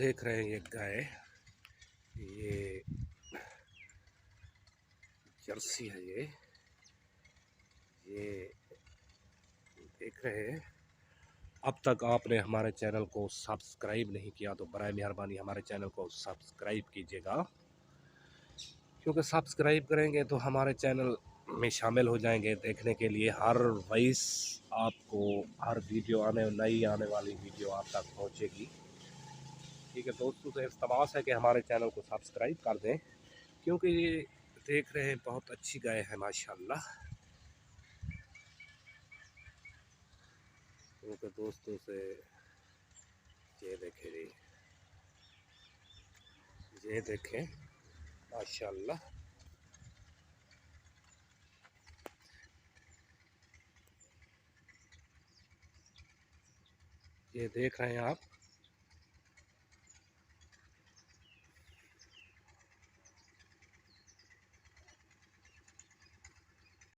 देख रहे हैं ये गाय, ये जर्सी है। ये देख रहे हैं। अब तक आपने हमारे चैनल को सब्सक्राइब नहीं किया तो बराए मेहरबानी हमारे चैनल को सब्सक्राइब कीजिएगा, क्योंकि सब्सक्राइब करेंगे तो हमारे चैनल में शामिल हो जाएंगे देखने के लिए। हर वॉइस आपको, हर वीडियो नई आने वाली वीडियो आप तक पहुंचेगी। ठीक है दोस्तों, तो इल्तमास है कि हमारे चैनल को सब्सक्राइब कर दें, क्योंकि ये देख रहे हैं बहुत अच्छी गाय है माशाल्लाह। क्योंकि दोस्तों से ये देखें जी, ये देखें माशाल्लाह। ये देख रहे हैं आप।